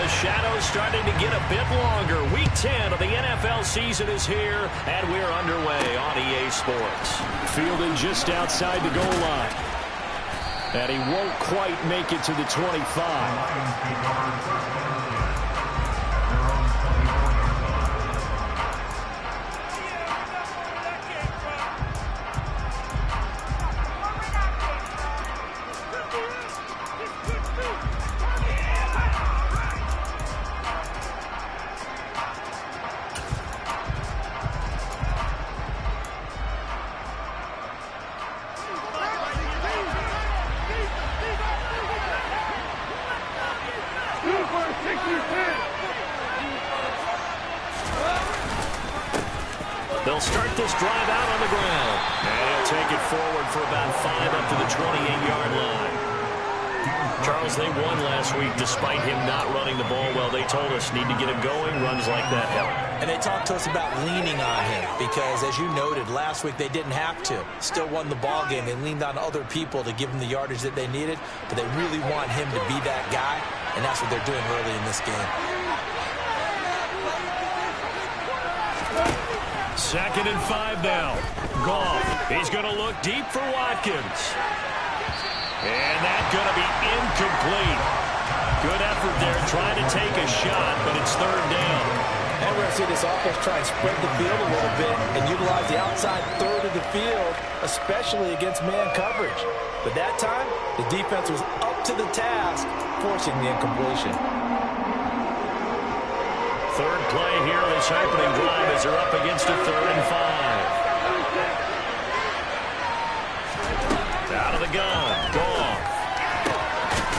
the shadows starting to get a bit longer. Week 10 of the NFL season is here, and we're underway on EA Sports. Fielding just outside the goal line. And he won't quite make it to the 25. They'll start this drive out on the ground. And he'll take it forward for about 5 up to the 28-yard line. Charles, they won last week despite him not running the ball well. They told us need to get him going. Runs like that help. And they talked to us about leaning on him because, as you noted, last week they didn't have to. Still won the ball game. They leaned on other people to give them the yardage that they needed, but they really want him to be that guy, and that's what they're doing early in this game. 2nd and 5 now. Goff. He's going to look deep for Watkins. And that's going to be incomplete. Good effort there trying to take a shot, but it's 3rd down. And we're going to see this offense try and spread the field a little bit and utilize the outside third of the field, especially against man coverage. But that time, the defense was up to the task, forcing the incompletion. 3rd play here of this opening drive as they're up against a 3rd and 5. Out of the gun. Goff.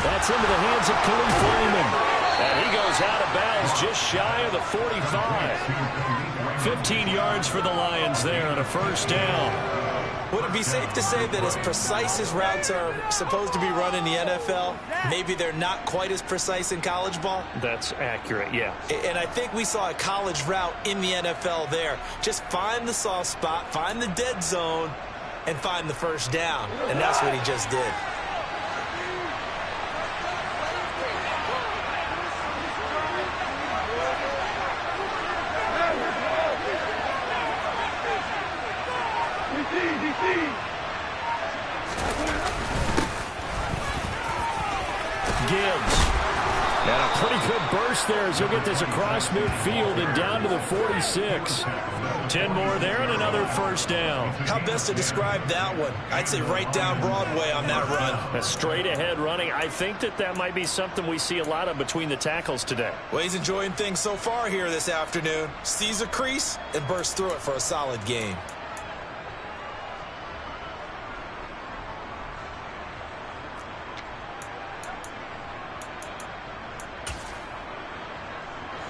That's into the hands of Khalif Raymond. And he goes out of bounds just shy of the 45. 15 yards for the Lions there on a 1st down. Would it be safe to say that as precise as routes are supposed to be run in the NFL, maybe they're not quite as precise in college ball? That's accurate, yeah. And I think we saw a college route in the NFL there. Just find the soft spot, find the dead zone, and find the 1st down. And that's what he just did. Gibbs. And a pretty good burst there as he'll get this across midfield and down to the 46. 10 more there and another 1st down. How best to describe that one? I'd say right down Broadway on that run. A straight ahead running. I think that might be something we see a lot of between the tackles today. Well, he's enjoying things so far here this afternoon. Sees a crease and bursts through it for a solid gain.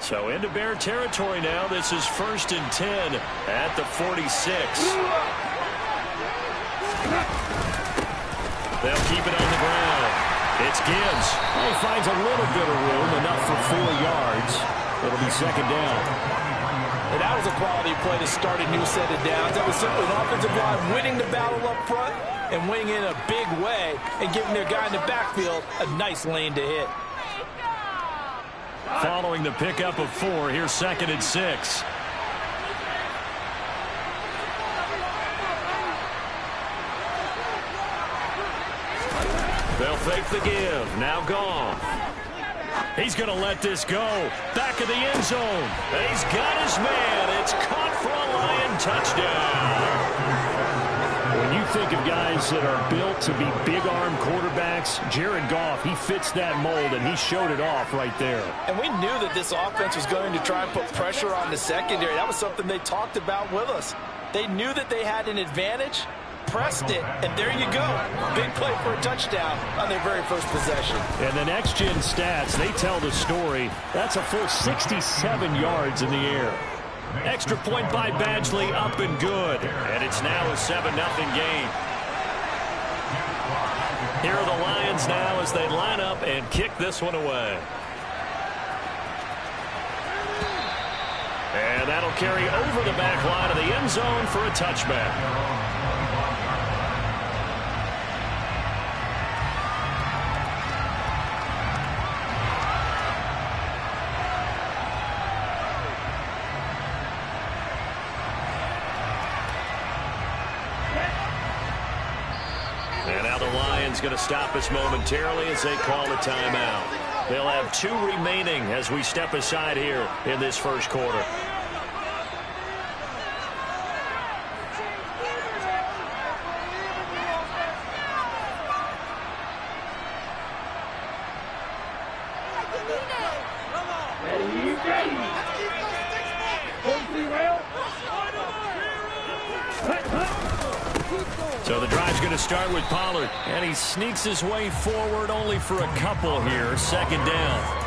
So into Bear territory now. This is 1st and 10 at the 46. They'll keep it on the ground. It's Gibbs. He finds a little bit of room, enough for 4 yards. It'll be 2nd down. And that was a quality play to start a new set of downs. That was simply an offensive line winning the battle up front and winning in a big way and giving their guy in the backfield a nice lane to hit. Following the pickup of 4, here's 2nd and 6. They'll fake the give. Now Goff. He's going to let this go. Back of the end zone. He's got his man. It's caught for a Lion touchdown. When you think of guys that are built to be big-arm quarterbacks, Jared Goff, he fits that mold, and he showed it off right there. And we knew that this offense was going to try and put pressure on the secondary. That was something they talked about with us. They knew that they had an advantage, pressed it, and there you go. Big play for a touchdown on their very first possession. And the next-gen stats, they tell the story. That's a full 67 yards in the air. Extra point by Badgley, up and good. And it's now a 7-0 game. Here are the Lions now as they line up and kick this one away. And that'll carry over the back line of the end zone for a touchback. Lions going to stop us momentarily as they call a timeout. They'll have 2 remaining as we step aside here in this first quarter. So the drive's going to start with Pollard, and he sneaks his way forward only for a couple here. Second down.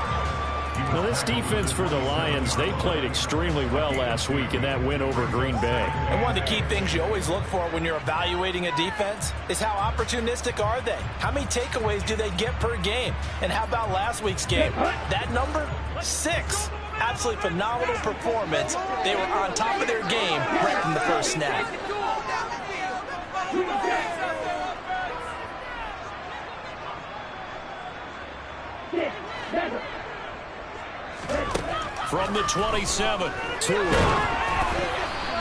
Now this defense for the Lions, they played extremely well last week in that win over Green Bay. And one of the key things you always look for when you're evaluating a defense is how opportunistic are they? How many takeaways do they get per game? And how about last week's game? That number, 6. Absolutely phenomenal performance. They were on top of their game right from the first snap. From the 27,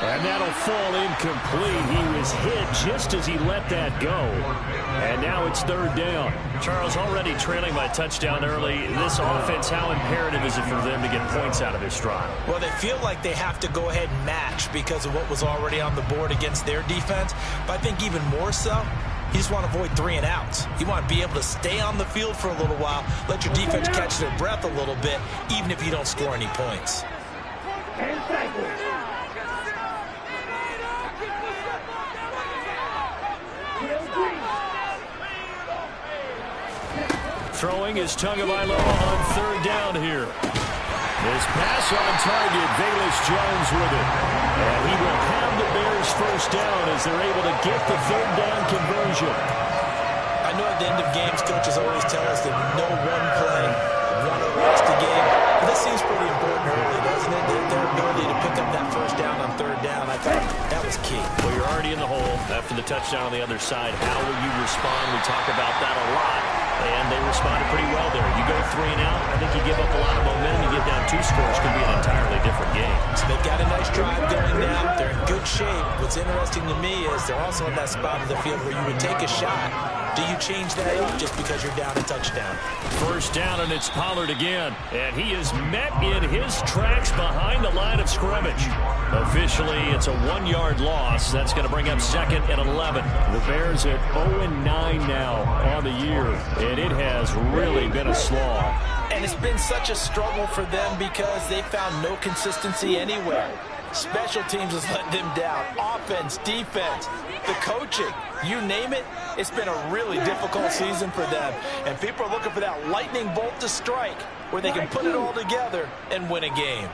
and that'll fall incomplete. He was hit just as he let that go. And now it's third down. Charles, already trailing by touchdown early. This offense, how imperative is it for them to get points out of this drive? Well, they feel like they have to go ahead and match because of what was already on the board against their defense. But I think even more so, you just want to avoid 3 and outs. You want to be able to stay on the field for a little while, let your defense catch their breath a little bit, even if you don't score any points. Throwing is Tagovailoa on third down here. His pass on target, Velus Jones with it. And he will have the Bears first down as they're able to get the third down conversion. I know at the end of games, coaches always tell us that no one play won or lost the game. But this seems pretty important early, doesn't it? Their ability to pick up that first down on third down, I thought that was key. Well, you're already in the hole after the touchdown on the other side. How will you respond? We talk about that a lot. And they responded pretty well there. You go 3 and out, I think you give up a lot of momentum. You get down 2 scores, could be an entirely different game. So they've got a nice drive going now. They're in good shape. What's interesting to me is they're also in that spot of the field where you would take a shot. Do you change that up just because you're down a touchdown? First down, and it's Pollard again. And he is met in his tracks behind the line of scrimmage. Officially, it's a 1-yard loss. That's going to bring up second and 11. The Bears at 0-9 now on the year. And it has really been a slog. And it's been such a struggle for them because they found no consistency anywhere. Special teams has let them down. Offense, defense, the coaching, you name it. It's been a really difficult season for them. And people are looking for that lightning bolt to strike where they can put it all together and win a game.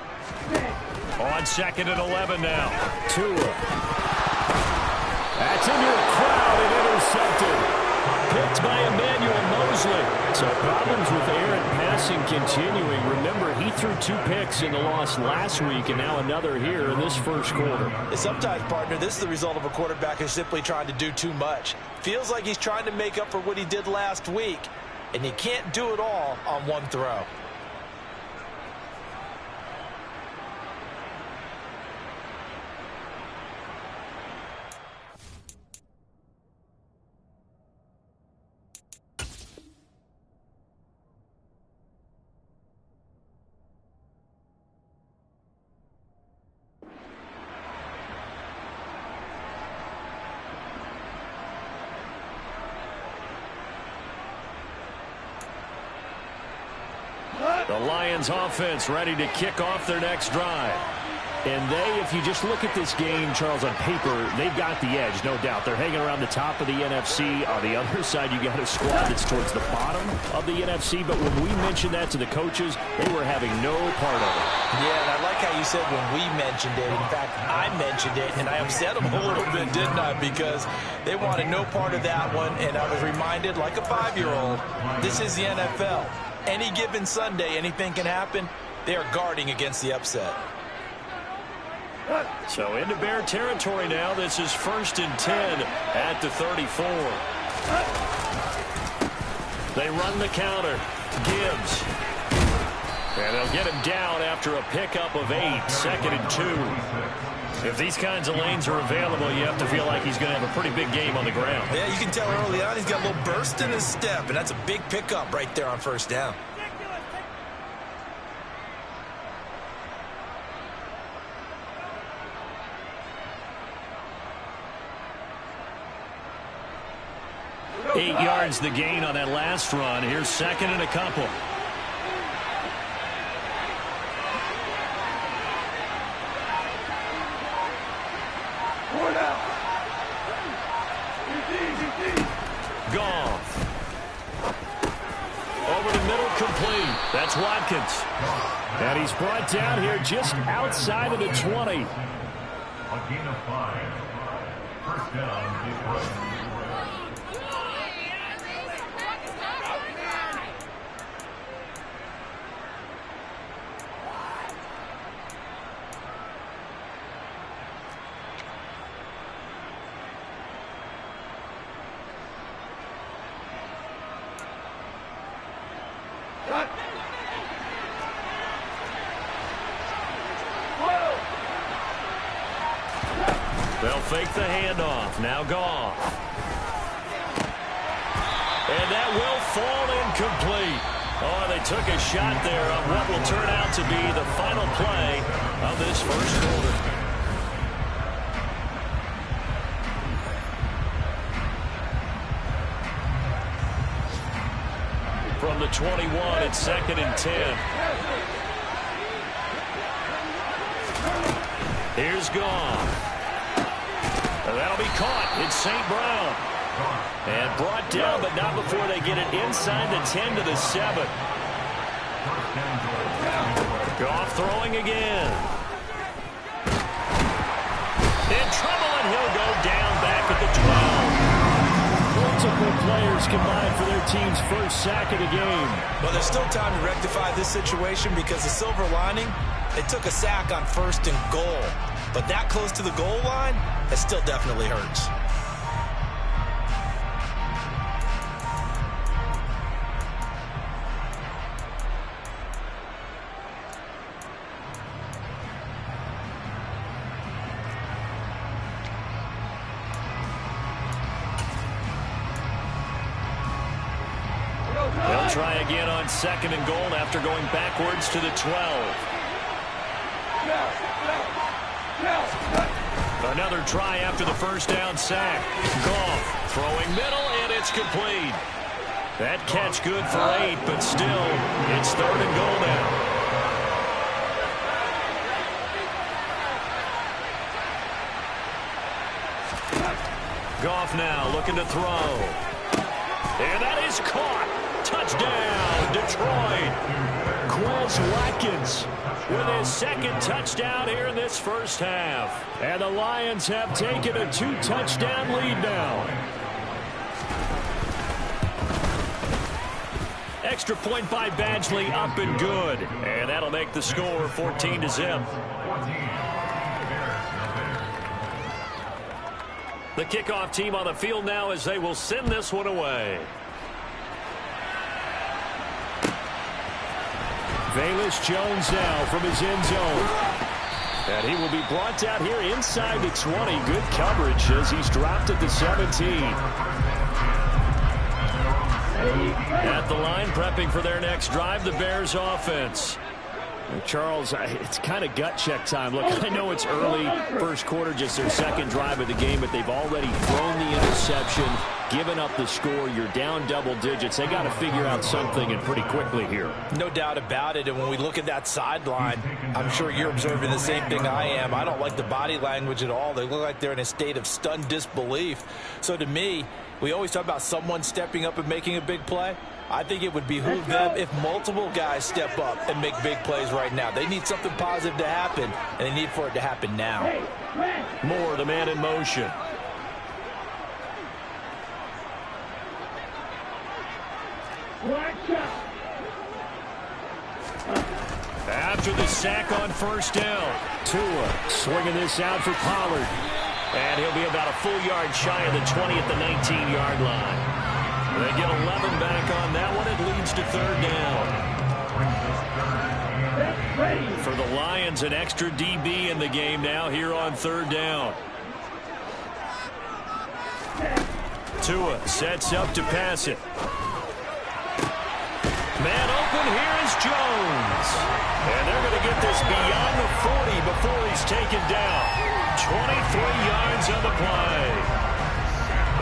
On second and 11 now. Tua. That's into a crowd and intercepted. Picked by Emmanuel Mosley. So problems with errant passing continuing. Remember, he threw 2 picks in the loss last week and now another here in this first quarter. And sometimes, partner, this is the result of a quarterback who's simply trying to do too much. Feels like he's trying to make up for what he did last week, and you can't do it all on one throw. The Lions offense ready to kick off their next drive. And they, if you just look at this game, Charles, on paper, they've got the edge, no doubt. They're hanging around the top of the NFC. On the other side, you got a squad that's towards the bottom of the NFC. But when we mentioned that to the coaches, they were having no part of it. Yeah, and I like how you said when we mentioned it. In fact, I mentioned it, and I upset them a little bit, didn't I? Because they wanted no part of that one, and I was reminded, like a 5-year-old, this is the NFL. Any given Sunday, anything can happen. They are guarding against the upset. So into Bear territory now. This is 1st and 10 at the 34. They run the counter. Gibbs. And they'll get him down after a pickup of 8. 2nd and 2. If these kinds of lanes are available, you have to feel like he's going to have a pretty big game on the ground. Yeah, you can tell early on he's got a little burst in his step, and that's a big pickup right there on first down. Eight yards the gain on that last run. Here's second and a couple. Goff. Over the middle, complete. That's Watkins. And he's brought down here just outside of the 20. A gain of 5. First down, Detroit. They'll fake the handoff. Now Goff. And that will fall incomplete. Oh, they took a shot there on what will turn out to be the final play of this first quarter. From the 21, it's second and 10. Here's Goff. That'll be caught. It's St. Brown. And brought down, but not before they get it inside the 10 to the 7. Goff throwing again. In trouble, and he'll go down back at the 12. Multiple players combined for their team's first sack of the game. Well, there's still time to rectify this situation because the silver lining, they took a sack on first and goal. But that close to the goal line, it still definitely hurts. They'll try again on second and goal after going backwards to the 12. Another try after the first down sack. Goff throwing middle, and it's complete. That catch good for 8, but still, it's third and goal now. Goff now looking to throw. And that is caught. Touchdown, Detroit. Quez Watkins with his second touchdown here in this first half. And the Lions have taken a 2-touchdown lead now. Extra point by Badgley, up and good. And that'll make the score 14-0. The kickoff team on the field now as they will send this one away. Velus Jones now from his end zone. And he will be brought down here inside the 20. Good coverage as he's dropped at the 17. At the line, prepping for their next drive, the Bears offense. Charles, it's kind of gut check time. Look, I know it's early, first quarter, just their second drive of the game, but they've already thrown the interception, given up the score. You're down double digits. They got to figure out something, and pretty quickly here. No doubt about it, and when we look at that sideline, I'm sure you're observing the same thing I am. I don't like the body language at all. They look like they're in a state of stunned disbelief. So to me, we always talk about someone stepping up and making a big play. I think it would behoove them if multiple guys step up and make big plays right now. They need something positive to happen, and they need for it to happen now. Moore, the man in motion. After the sack on first down, Tua swinging this out for Pollard. and he'll be about a full yard shy of the 20 at the 19-yard line. They get 11 back on that one. It leads to third down. For the Lions, an extra DB in the game now here on third down. Tua sets up to pass it. Man open, here is Jones. And they're going to get this beyond the 40 before he's taken down. 23 yards on the play.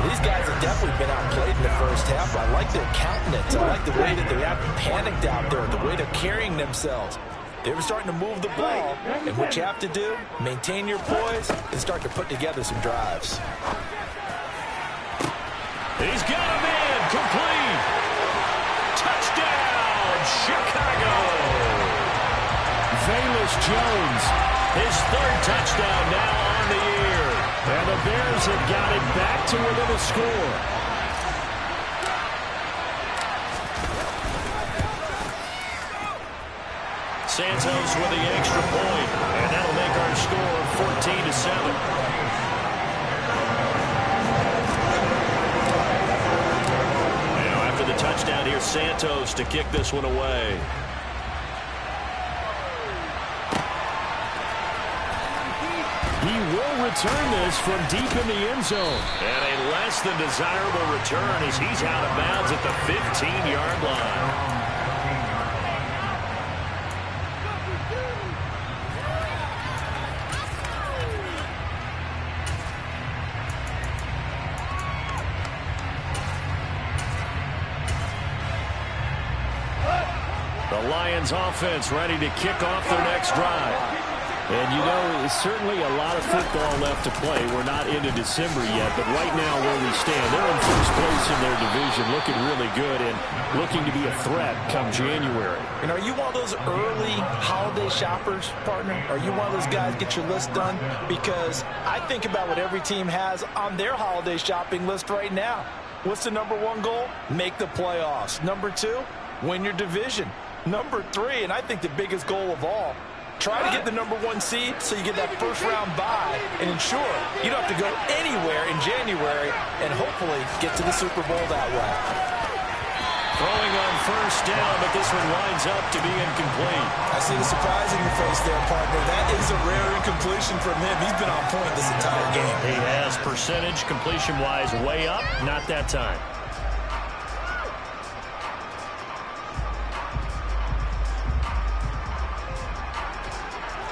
These guys have definitely been outplayed in the first half. I like their countenance. I like the way that they haven't panicked out there, the way they're carrying themselves. They were starting to move the ball, and what you have to do, maintain your poise and start to put together some drives. He's got him in, complete. Touchdown, Chicago. Velus Jones, his third touchdown now on the year. And the Bears have got it back to within a score. Santos with the extra point, and that'll make our score 14-7. Now after the touchdown, here's Santos to kick this one away. He will return this from deep in the end zone. And a less than desirable return as he's out of bounds at the 15-yard line. The Lions offense ready to kick off their next drive. And, you know, certainly a lot of football left to play. We're not into December yet, but right now where we stand, they're in first place in their division, looking really good and looking to be a threat come January. And are you one of those early holiday shoppers, partner? Are you one of those guys get your list done? Because I think about what every team has on their holiday shopping list right now. What's the number one goal? Make the playoffs. Number two, win your division. Number three, and I think the biggest goal of all, try to get the number one seed so you get that first round bye and ensure you don't have to go anywhere in January and hopefully get to the Super Bowl that way. Throwing on first down, but this one winds up to be incomplete. I see the surprise in your face there, partner. That is a rare incompletion from him. He's been on point this entire game. He has percentage completion-wise way up, not that time.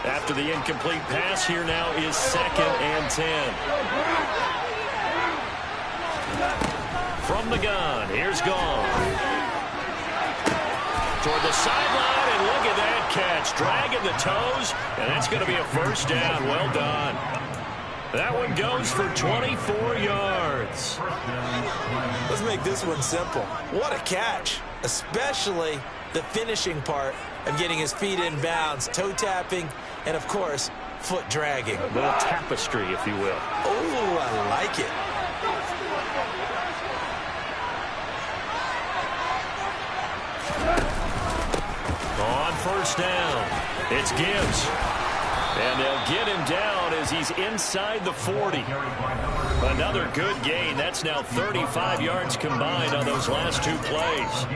After the incomplete pass, here now is 2nd and 10. From the gun, here's Gone. Toward the sideline, and look at that catch. Dragging the toes, and that's going to be a first down. Well done. That one goes for 24 yards. Let's make this one simple. What a catch, especially the finishing part of getting his feet in bounds, toe tapping, and of course, foot dragging. A little tapestry, if you will. Oh, I like it. On first down, it's Gibbs. And they'll get him down as he's inside the 40. Another good gain. That's now 35 yards combined on those last two plays.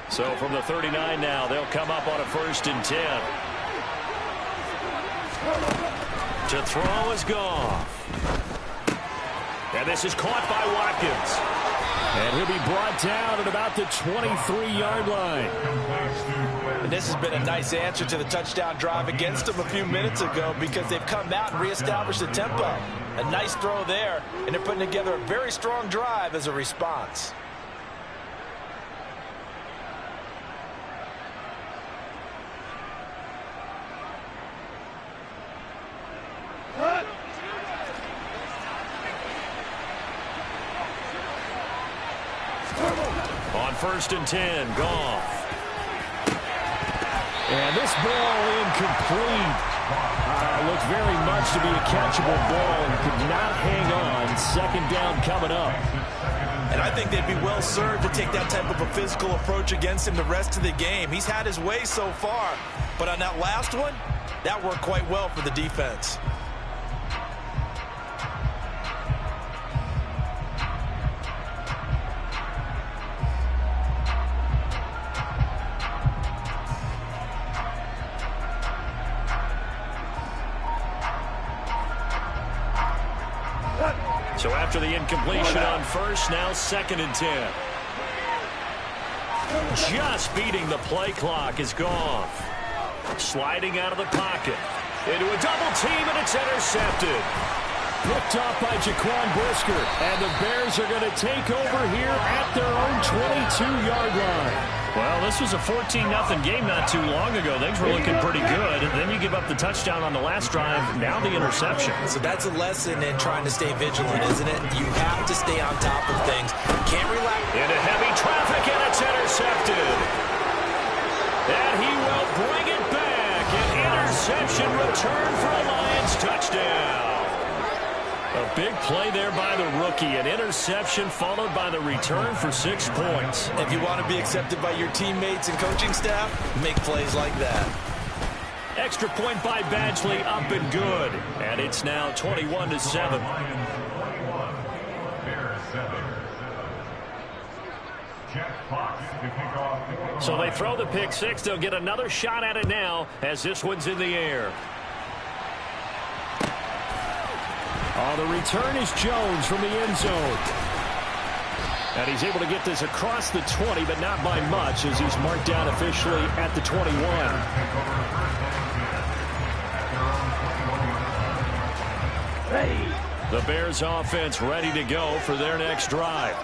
So from the 39 now, they'll come up on a 1st and 10. To throw is Goff. And this is caught by Watkins. And he'll be brought down at about the 23-yard line. And this has been a nice answer to the touchdown drive against them a few minutes ago because they've come out and reestablished the tempo. A nice throw there, and they're putting together a very strong drive as a response. On 1st and 10, Goff. And this ball incomplete. Looked very much to be a catchable ball and could not hang on. 2nd down coming up. And I think they'd be well served to take that type of a physical approach against him the rest of the game. He's had his way so far, but on that last one, that worked quite well for the defense. So after the incompletion on first, now 2nd and 10. Just beating the play clock is gone. Sliding out of the pocket. Into a double team, and it's intercepted. Picked off by Jaquan Brisker. And the Bears are going to take over here at their own 22-yard line. Well, this was a 14-0 game not too long ago. Things were looking pretty good. And then you give up the touchdown on the last drive. Now the interception. So that's a lesson in trying to stay vigilant, isn't it? You have to stay on top of things. Can't relax. Into heavy traffic, and it's intercepted. And he will bring it back. An interception return for a Lions touchdown. A big play there by the rookie. An interception followed by the return for 6 points. If you want to be accepted by your teammates and coaching staff, make plays like that. Extra point by Badgley, up and good. And it's now 21-7. So they throw the pick six. They'll get another shot at it now as this one's in the air. Oh, the return is Jones from the end zone. And he's able to get this across the 20, but not by much, as he's marked down officially at the 21. The Bears offense ready to go for their next drive.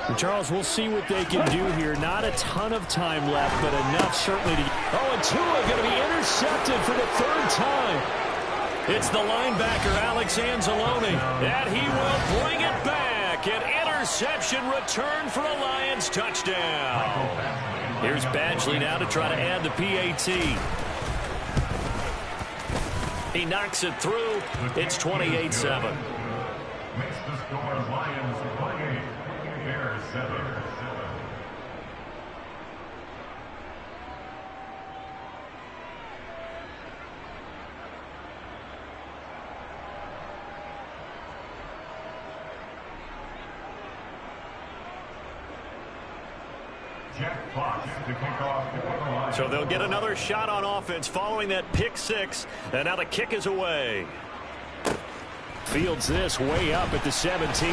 And Charles, we'll see what they can do here. Not a ton of time left, but enough certainly to... Oh, and Tua going to be intercepted for the 3rd time. It's the linebacker, Alex Anzalone, and he will bring it back. An interception return for a Lions touchdown. Here's Badgley now to try to add the PAT. He knocks it through. It's 28-7. Makes the score Lions 28, Bears 7. So they'll get another shot on offense following that pick six. And now the kick is away. Fields this way up at the 17.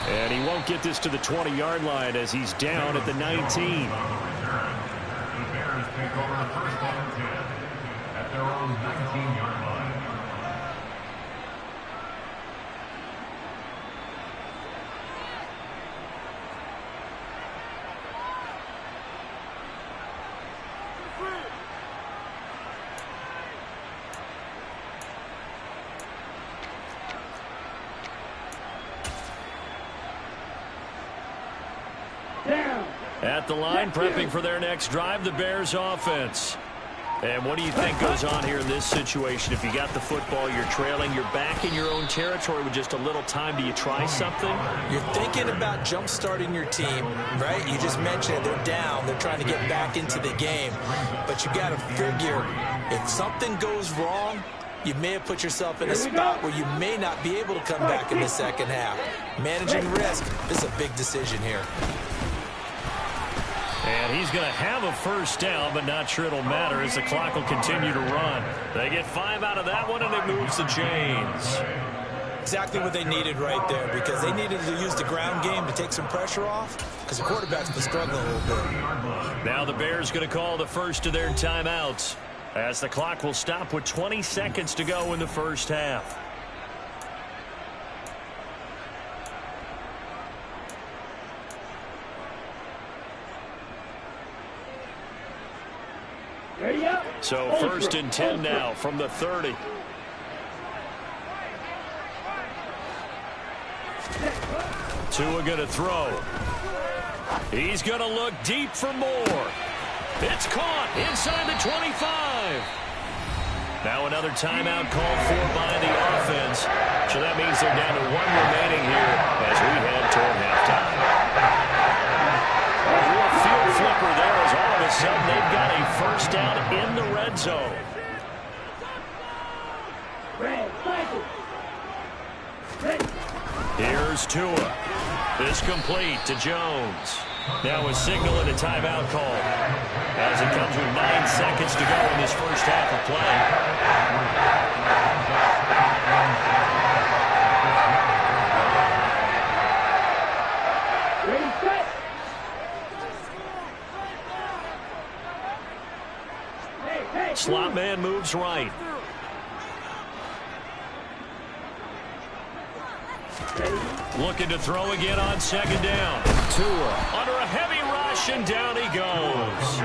And he won't get this to the 20-yard line as he's down at the 19. The Bears take over the first and 10 at their own 19-yard line. At the line, prepping for their next drive, the Bears offense. And what do you think goes on here in this situation? If you got the football, you're trailing, you're back in your own territory with just a little time. Do you try something? You're thinking about jump-starting your team, right? You just mentioned it. They're down. They're trying to get back into the game. But you got to figure, if something goes wrong, you may have put yourself in a spot where you may not be able to come back in the second half. Managing risk, this is a big decision here. And he's going to have a first down, but not sure it'll matter as the clock will continue to run. They get 5 out of that one, and it moves the chains. Exactly what they needed right there, because they needed to use the ground game to take some pressure off, because the quarterback's been struggling a little bit. Now the Bears going to call the first of their timeouts, as the clock will stop with 20 seconds to go in the first half. So 1st and 10 now from the 30. Tua going to throw. He's going to look deep for more. It's caught inside the 25. Now another timeout called for by the offense. So that means they're down to 1 remaining here as we head toward half. sudden, they've got a first down in the red zone. Here's Tua. This complete to Jones. Now a signal and a timeout call as it comes with 9 seconds to go in this first half of play. Slot man moves right. Looking to throw again on second down. Tua under a heavy rush, and down he goes.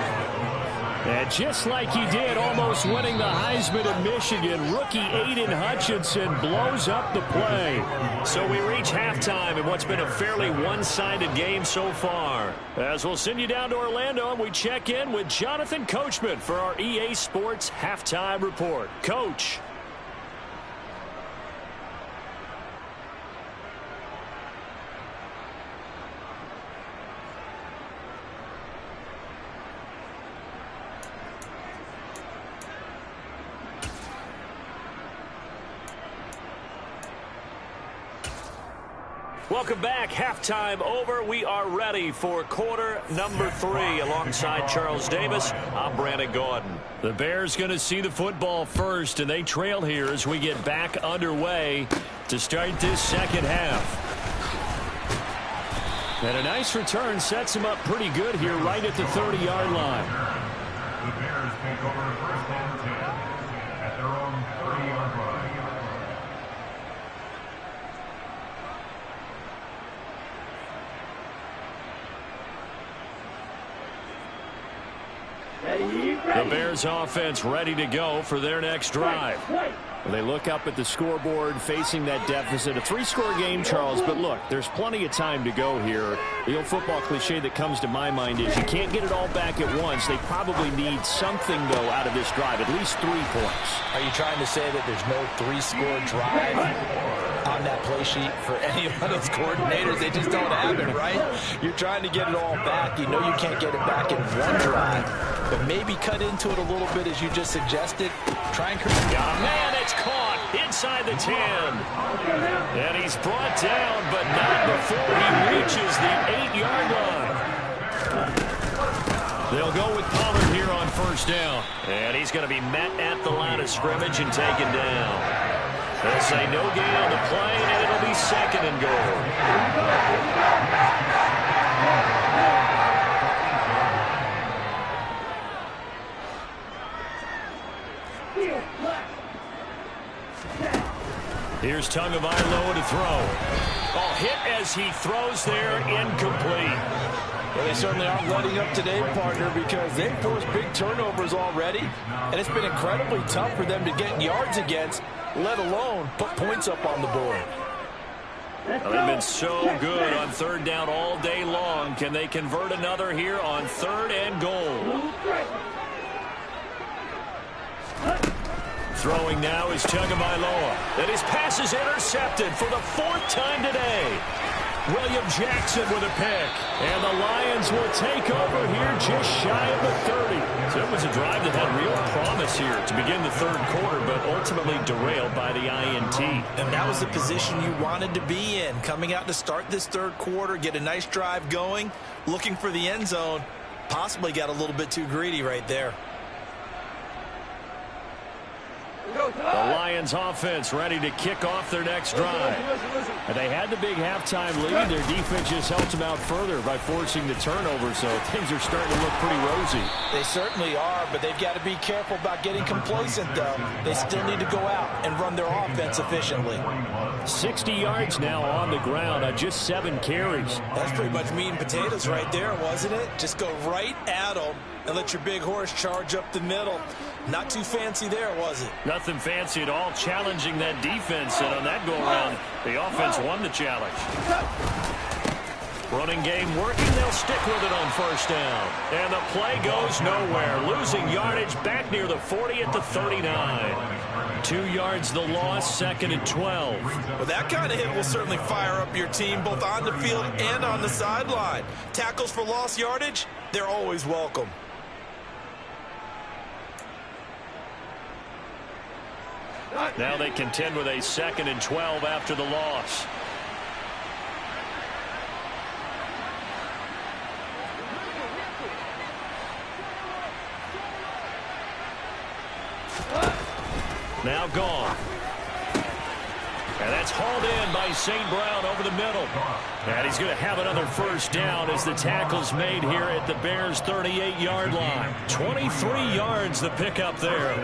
And just like he did, almost winning the Heisman at Michigan, rookie Aiden Hutchinson blows up the play. So we reach halftime in what's been a fairly one-sided game so far. As we'll send you down to Orlando, and we check in with Jonathan Coachman for our EA Sports Halftime Report. Coach. Welcome back. Halftime over. We are ready for quarter number 3. Alongside Charles Davis, I'm Brandon Gordon. The Bears going to see the football first, and they trail here as we get back underway to start this second half. And a nice return sets them up pretty good here right at the 30-yard line. The Bears take over first and 10 at their own 30-yard line. The Bears offense ready to go for their next drive. They look up at the scoreboard facing that deficit. A 3-score game, Charles, but look, there's plenty of time to go here. The old football cliche that comes to my mind is you can't get it all back at once. They probably need something, though, out of this drive, at least 3 points. Are you trying to say that there's no 3-score drive on that play sheet for any of those coordinators? They just don't have it, right? You're trying to get it all back. You know you can't get it back in one drive, but maybe cut into it a little bit as you just suggested. Try and create. Got a man, it's caught inside the 10. And he's brought down, but not before he reaches the 8-yard line. They'll go with Pollard here on first down. And he's going to be met at the line of scrimmage and taken down. They'll say no gain on the play, and it'll be second and goal. Here's Tagovailoa to throw. Oh, hit as he throws there, incomplete. Well, they certainly aren't letting up today, partner, because they've forced big turnovers already, and it's been incredibly tough for them to get yards against, let alone put points up on the board. Well, they've been so good on third down all day long. Can they convert another here on third and goal? Throwing now is Tagovailoa. And his pass is intercepted for the 4th time today. William Jackson with a pick. And the Lions will take over here just shy of the 30. So it was a drive that had real promise here to begin the third quarter, but ultimately derailed by the INT. And that was the position you wanted to be in. Coming out to start this third quarter, get a nice drive going, looking for the end zone. Possibly got a little bit too greedy right there. The Lions offense ready to kick off their next drive. And they had the big halftime lead. Their defense just helped them out further by forcing the turnover, so things are starting to look pretty rosy. They certainly are, but they've got to be careful about getting complacent, though. They still need to go out and run their offense efficiently. 60 yards now on the ground on just 7 carries. That's pretty much meat and potatoes right there, wasn't it? Just go right at them and let your big horse charge up the middle. Not too fancy there, was it? Nothing fancy at all, challenging that defense. And on that go-around, the offense won the challenge. Running game working. They'll stick with it on first down. And the play goes nowhere. Losing yardage back near the 40 at the 39. 2 yards the loss, 2nd and 12. Well, that kind of hit will certainly fire up your team both on the field and on the sideline. Tackles for lost yardage, they're always welcome. Now they contend with a 2nd and 12 after the loss. Now gone. And that's hauled in by St. Brown over the middle. And he's going to have another first down as the tackle's made here at the Bears' 38-yard line. 23 yards the pickup there.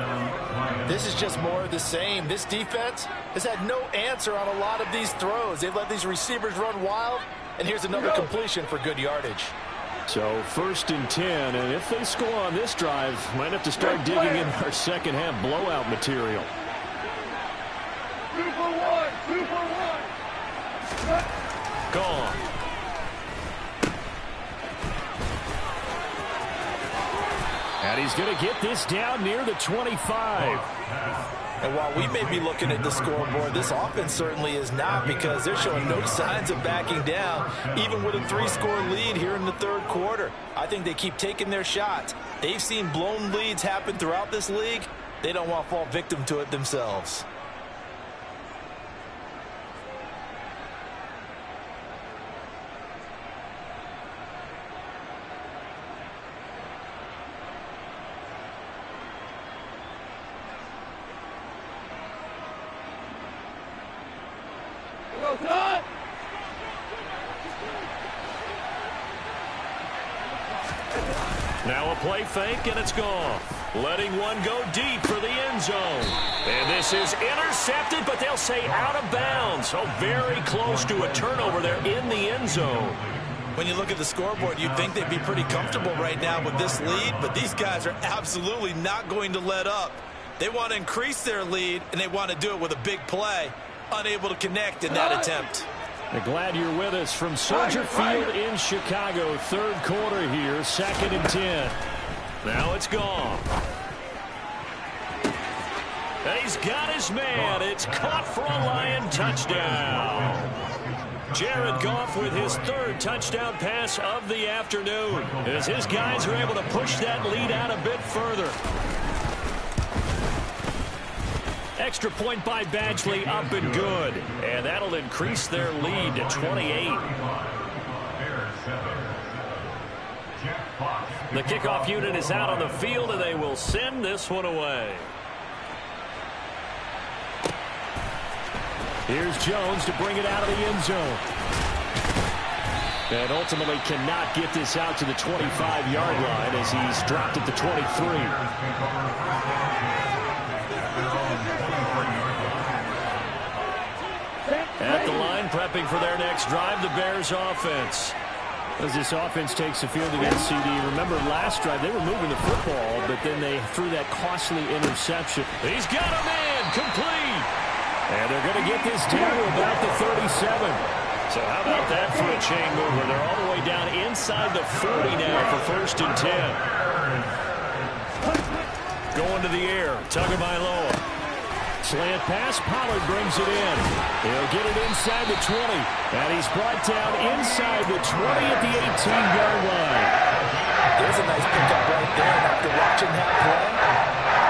This is just more of the same. This defense has had no answer on a lot of these throws. They've let these receivers run wild, and here's another completion for good yardage. So 1st and 10, and if they score on this drive, might have to start digging in our second half blowout material. 2 for 1, 2 for 1. Gone. And he's going to get this down near the 25. And while we may be looking at the scoreboard, this offense certainly is not, because they're showing no signs of backing down, even with a 3-score lead here in the 3rd quarter. I think they keep taking their shots. They've seen blown leads happen throughout this league. They don't want to fall victim to it themselves. Now a play fake, and it's gone. Letting one go deep for the end zone. And this is intercepted, but they'll say out of bounds. So very close to a turnover there in the end zone. When you look at the scoreboard, you'd think they'd be pretty comfortable right now with this lead, but these guys are absolutely not going to let up. They want to increase their lead, and they want to do it with a big play. Unable to connect in that attempt. We're glad you're with us from Soldier Field in Chicago. 3rd quarter here, 2nd and 10. Now it's gone. And he's got his man. It's caught for a Lion touchdown. Jared Goff with his 3rd touchdown pass of the afternoon, as his guys are able to push that lead out a bit further. Extra point by Badgley, up and good. And that'll increase their lead to 28. The kickoff unit is out on the field, and they will send this one away. Here's Jones to bring it out of the end zone. And ultimately cannot get this out to the 25-yard line as he's dropped at the 23. At the line, prepping for their next drive, the Bears offense. As this offense takes the field against CD, remember last drive they were moving the football, but then they threw that costly interception. He's got a man, complete. And they're going to get this down to about the 37. So how about that for a chain mover? They're all the way down inside the 40 now for 1st and 10. Going to the air, Tagovailoa. Slant pass, Pollard brings it in. He'll get it inside the 20. And he's brought down inside the 20 at the 18-yard line. There's a nice pickup right there. And after watching that play,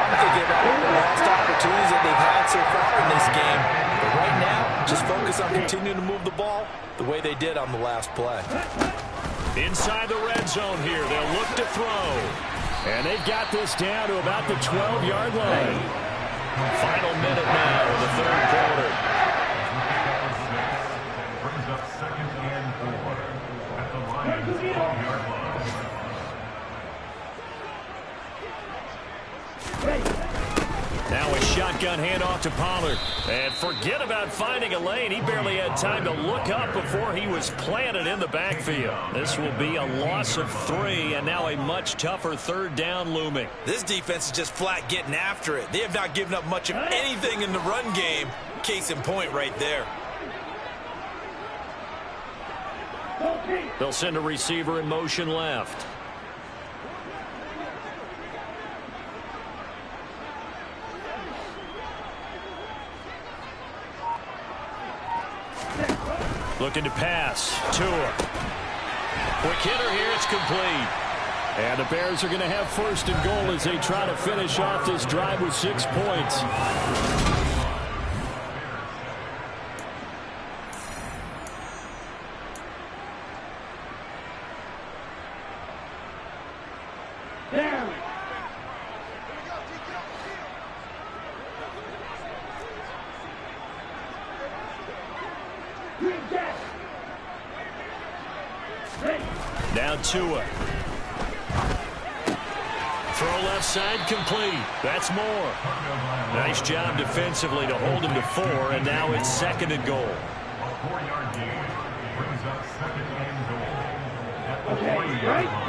I think they've had one of the last opportunities that they've had so far in this game. But right now, just focus on continuing to move the ball the way they did on the last play. Inside the red zone here, they'll look to throw. And they've got this down to about the 12-yard line. Final minute now in the 3rd quarter. Brings up 2nd and 4 at the Lions' 12-yard line. Now a shotgun handoff to Pollard. And forget about finding a lane. He barely had time to look up before he was planted in the backfield. This will be a loss of 3, and now a much tougher 3rd down looming. This defense is just flat getting after it. They have not given up much of anything in the run game. Case in point right there. They'll send a receiver in motion left. Looking to pass. Tua. Quick hitter here. It's complete. And the Bears are going to have 1st and goal as they try to finish off this drive with 6 points. Down. Now Tua. Throw left side complete. That's Moore. Nice job defensively to hold him to 4, and now it's 2nd and goal. A 4-yard gain brings up 2nd and goal. At the 40-yard line.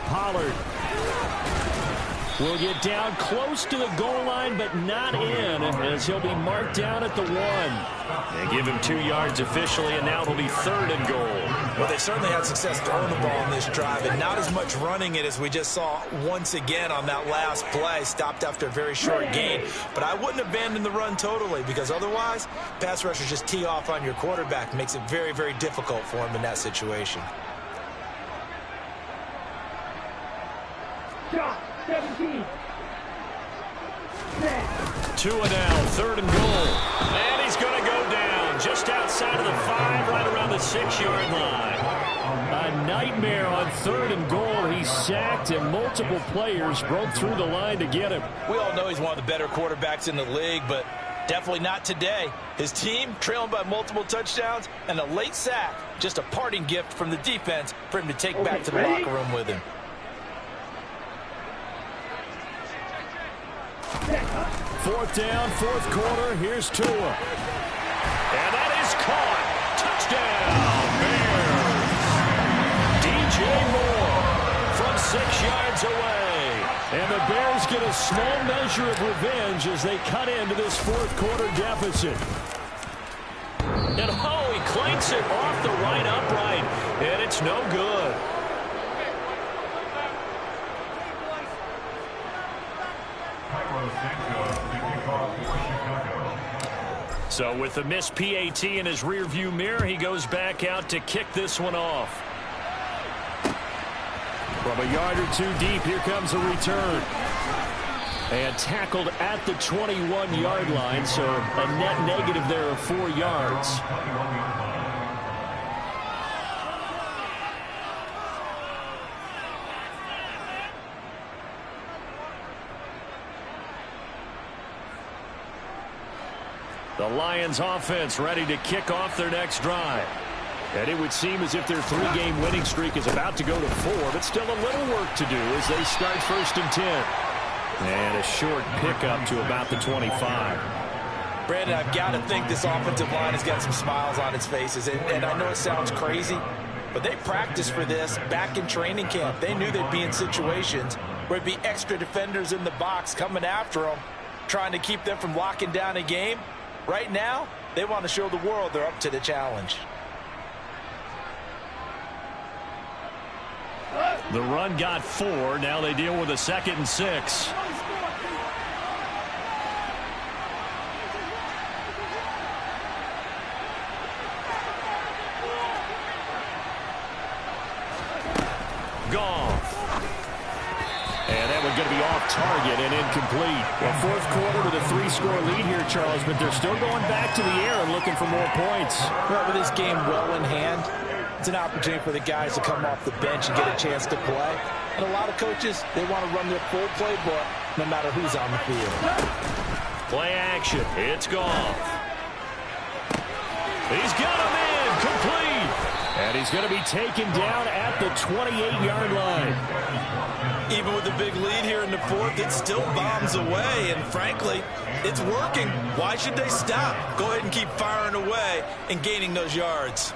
Pollard will get down close to the goal line, but not in, as he'll be marked down at the 1. They give him 2 yards officially, and now it'll be 3rd and goal. Well, they certainly had success throwing the ball on this drive, and not as much running it as we just saw once again on that last play. Stopped after a very short gain. But I wouldn't abandon the run totally, because otherwise, pass rushers just tee off on your quarterback. Makes it very, very difficult for him in that situation. Drop. 17. Tua now, 3rd and goal. And he's going to go down just outside of the 5, right around the 6-yard line. A nightmare on 3rd and goal. He's sacked, and multiple players broke through the line to get him. We all know he's one of the better quarterbacks in the league, but definitely not today. His team trailing by multiple touchdowns, and a late sack, just a parting gift from the defense for him to take back to the locker room with him. 4th down, 4th quarter. Here's Tua. And that is caught. Touchdown, Bears. DJ Moore from 6 yards away. And the Bears get a small measure of revenge as they cut into this 4th quarter deficit. And oh, he clanks it off the right upright. And it's no good. So with the missed PAT in his rearview mirror, he goes back out to kick this one off. From a yard or 2 deep, here comes a return. And tackled at the 21-yard line, so a net negative there of 4 yards. The Lions offense ready to kick off their next drive. And it would seem as if their 3-game winning streak is about to go to 4, but still a little work to do as they start 1st and 10. And a short pickup to about the 25. Brandon, I've got to think this offensive line has got some smiles on its faces. And I know it sounds crazy, but they practiced for this back in training camp. They knew they'd be in situations where there'd be extra defenders in the box coming after them, trying to keep them from locking down a game. Right now, they want to show the world they're up to the challenge. The run got 4. Now they deal with a 2nd and 6. Goff. And that one's going to be off target and incomplete. Well, 4th quarter with a 3-score lead here, Charles, but they're still going back to the air and looking for more points. Well, with this game well in hand, it's an opportunity for the guys to come off the bench and get a chance to play. And a lot of coaches, they want to run their full playbook no matter who's on the field. Play action. It's Goff. He's got him in. Complete. And he's going to be taken down at the 28-yard line. Even with the big lead here in the 4th, it still bombs away. And frankly, it's working. Why should they stop? Go ahead and keep firing away and gaining those yards.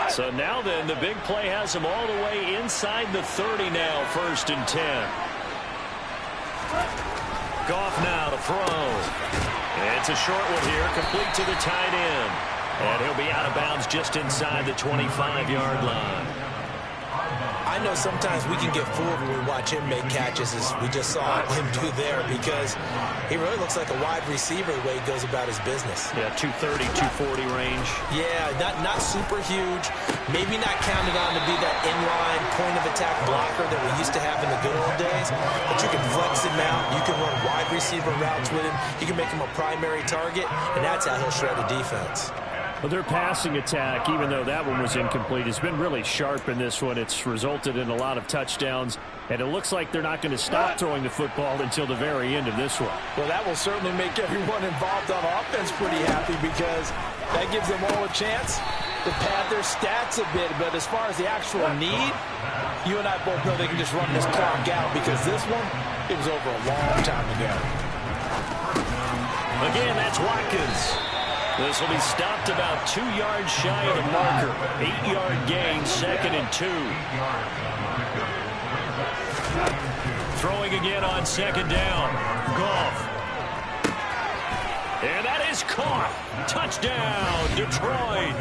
So now then, the big play has him all the way inside the 30 now, 1st and 10. Goff now to throw. It's a short one here, complete to the tight end. And he'll be out of bounds just inside the 25-yard line. I know sometimes we can get fooled when we watch him make catches, as we just saw him do there, because he really looks like a wide receiver the way he goes about his business. Yeah, 230, 240 range. Yeah, not super huge. Maybe not counted on to be that inline point-of-attack blocker that we used to have in the good old days, but you can flex him out. You can run wide receiver routes with him. You can make him a primary target, and that's how he'll shred a defense. Well, their passing attack, even though that one was incomplete, has been really sharp in this one. It's resulted in a lot of touchdowns, and it looks like they're not going to stop throwing the football until the very end of this one. Well, that will certainly make everyone involved on offense pretty happy, because that gives them all a chance to pad their stats a bit. But as far as the actual need, you and I both know they can just run this clock out, because this one, it was over a long time ago. Again, that's Watkins. This will be stopped about 2 yards shy of the marker. 8-yard gain, 2nd and 2. Throwing again on 2nd down. Goff. And that is caught. Touchdown, Detroit.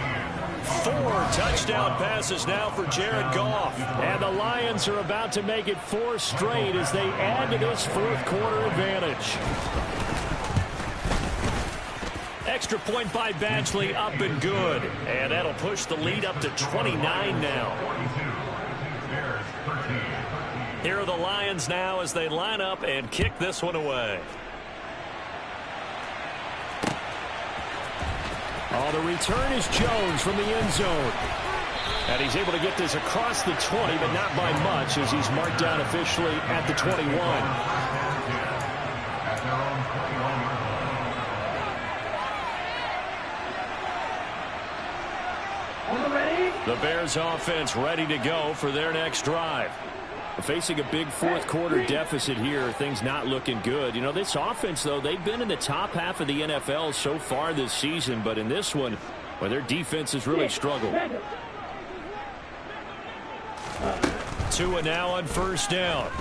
4 touchdown passes now for Jared Goff. And the Lions are about to make it 4 straight as they add to this 4th quarter advantage. Extra point by Batchley, up and good. And that'll push the lead up to 29 now. Here are the Lions now as they line up and kick this one away. Oh, the return is Jones from the end zone. And he's able to get this across the 20, but not by much, as he's marked down officially at the 21. The Bears offense ready to go for their next drive. Facing a big 4th quarter deficit here, things not looking good. You know, this offense, though, they've been in the top half of the NFL so far this season, but in this one, well, their defense has really struggled. Tua now on 1st down.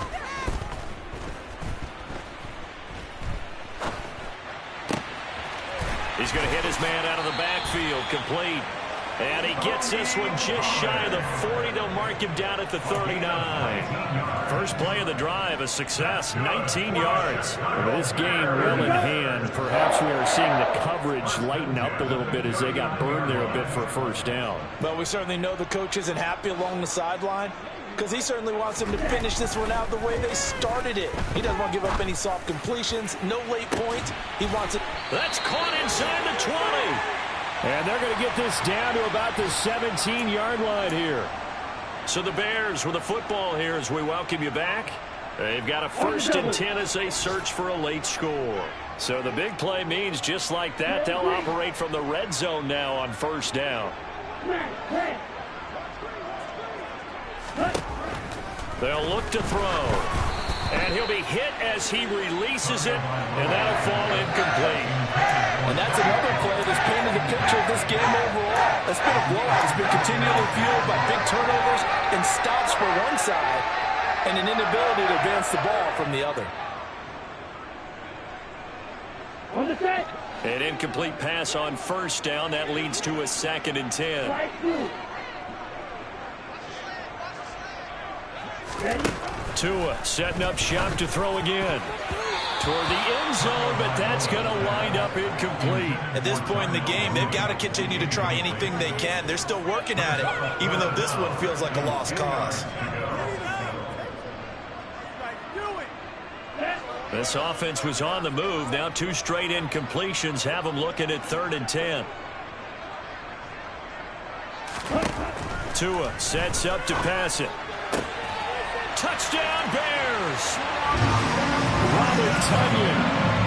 He's going to hit his man out of the backfield, complete. And he gets this one just shy of the 40. They'll mark him down at the 39. First play of the drive, a success, 19 yards. With this game well in hand, perhaps we are seeing the coverage lighten up a little bit as they got burned there a bit for a 1st down. But we certainly know the coach isn't happy along the sideline, because he certainly wants them to finish this one out the way they started it. He doesn't want to give up any soft completions, no late points. He wants it. That's caught inside the 20. And they're going to get this down to about the 17-yard line here. So the Bears with the football here as we welcome you back. They've got a 1st and 10 as they search for a late score. So the big play means just like that, they'll operate from the red zone now on 1st down. They'll look to throw. And he'll be hit as he releases it, and that'll fall incomplete. And that's another play that's painted the picture of this game overall. It's been a blowout. It's been continually fueled by big turnovers and stops for one side and an inability to advance the ball from the other. An incomplete pass on 1st down. That leads to a 2nd and 10. Tua setting up shop to throw again. Toward the end zone, but that's going to wind up incomplete. At this point in the game, they've got to continue to try anything they can. They're still working at it, even though this one feels like a lost cause. This offense was on the move. Now 2 straight incompletions have them looking at 3rd and 10. Tua sets up to pass it. Touchdown, Bears! Robert Tonyan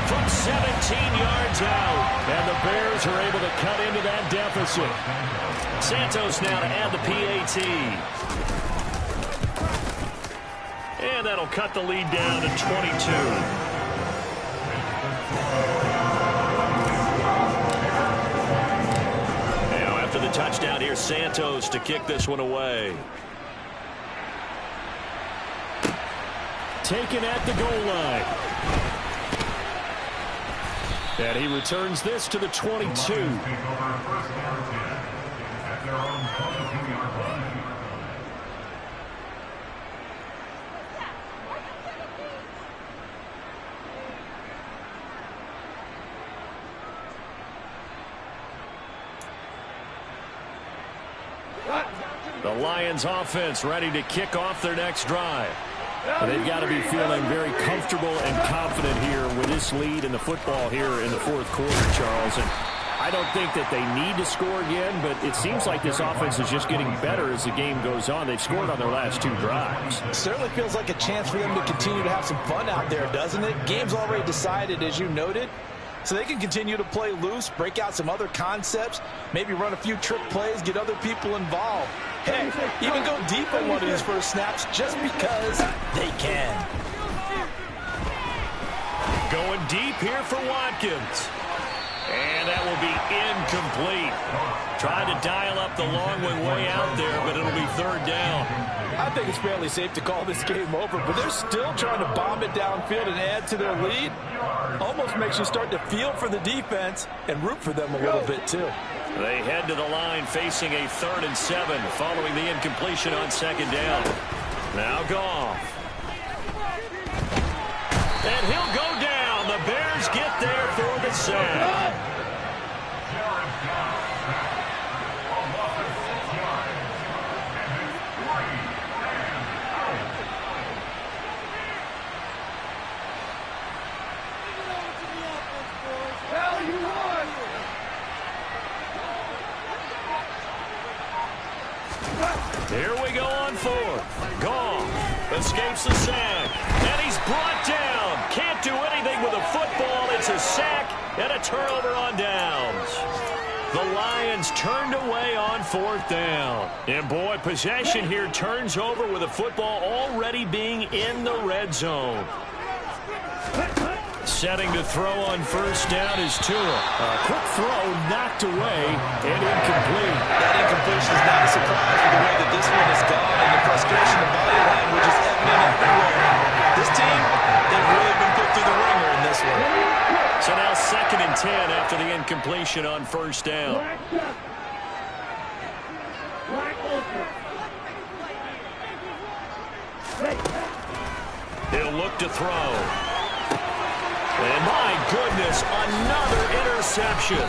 from 17 yards out. And the Bears are able to cut into that deficit. Santos now to add the PAT. And that'll cut the lead down to 22. Now after the touchdown, here's Santos to kick this one away. Taken at the goal line. And he returns this to the 22. The Lions offense ready to kick off their next drive. They've got to be feeling very comfortable and confident here with this lead in the football here in the fourth quarter, Charles. And I don't think that they need to score again, but it seems like this offense is just getting better as the game goes on. They've scored on their last 2 drives. Certainly feels like a chance for them to continue to have some fun out there, doesn't it? Game's already decided, as you noted. So they can continue to play loose, break out some other concepts, maybe run a few trick plays, get other people involved. Heck, even go deep on one of these first snaps just because they can. Going deep here for Watkins. And that will be incomplete. Tried to dial up the long one way out there, but it'll be 3rd down. I think it's fairly safe to call this game over, but they're still trying to bomb it downfield and add to their lead. Almost makes you start to feel for the defense and root for them a little bit too. They head to the line facing a 3rd and 7 following the incompletion on 2nd down. Now Goff. And he'll go down. The Bears get there for the sack. Here we go on 4th. Goff escapes the sack. And he's brought down. Can't do anything with a football. It's a sack and a turnover on downs. The Lions turned away on 4th down. And boy, possession here turns over with a football already being in the red zone. Setting to throw on 1st down is Tua. A quick throw knocked away and incomplete. That incompletion is not a surprise with the way that this one has gone, and the frustration of body language is evident everywhere. This team, they've really been put through the ringer in this one. So now 2nd and 10 after the incompletion on 1st down. He'll look to throw. And my goodness, another interception.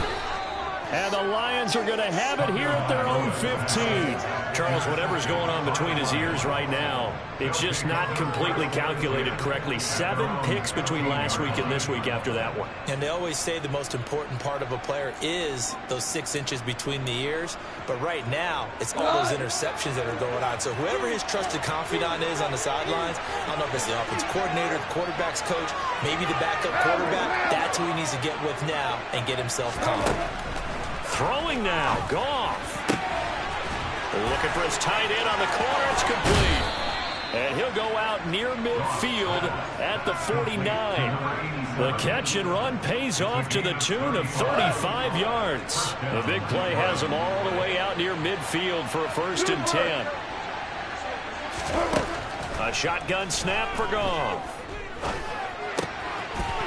And the Lions are going to have it here at their own 15. Charles, whatever's going on between his ears right now, it's just not completely calculated correctly. 7 picks between last week and this week after that one. And they always say the most important part of a player is those 6 inches between the ears. But right now, it's all those interceptions that are going on. So whoever his trusted confidant is on the sidelines, I don't know if it's the offense coordinator, the quarterback's coach, maybe the backup quarterback, that's who he needs to get with now and get himself calm. Throwing now, Goff. Looking for his tight end on the corner. It's complete. And he'll go out near midfield at the 49. The catch and run pays off to the tune of 35 yards. The big play has him all the way out near midfield for a 1st and 10. A shotgun snap for Goff.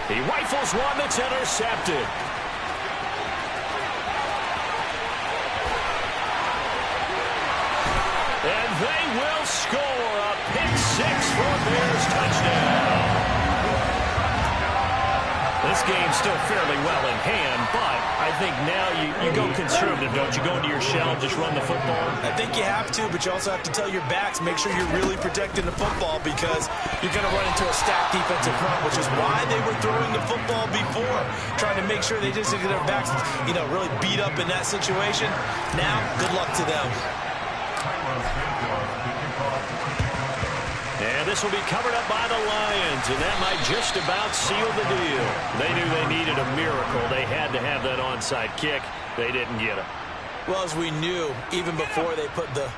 He rifles one that's intercepted. And they will score a pick-6 for a Bears touchdown. This game's still fairly well in hand, but I think now you go conservative, don't you? Go into your shell and just run the football. I think you have to, but you also have to tell your backs, make sure you're really protecting the football because you're going to run into a stacked defensive front, which is why they were throwing the football before, trying to make sure they just get their backs, really beat up in that situation. Now, good luck to them. And this will be covered up by the Lions, and that might just about seal the deal. They knew they needed a miracle. They had to have that onside kick. They didn't get it. Well, as we knew, even before they put the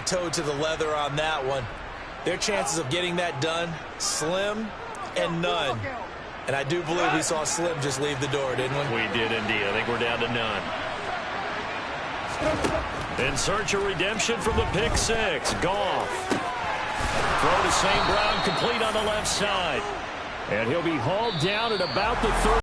toe to the leather on that one, their chances of getting that done, slim and none. And I do believe we saw Slim just leave the door, didn't we? We did indeed. I think we're down to none. In search of redemption from the pick-6. Goff. Throw to St. Brown, complete on the left side. And he'll be hauled down at about the 30.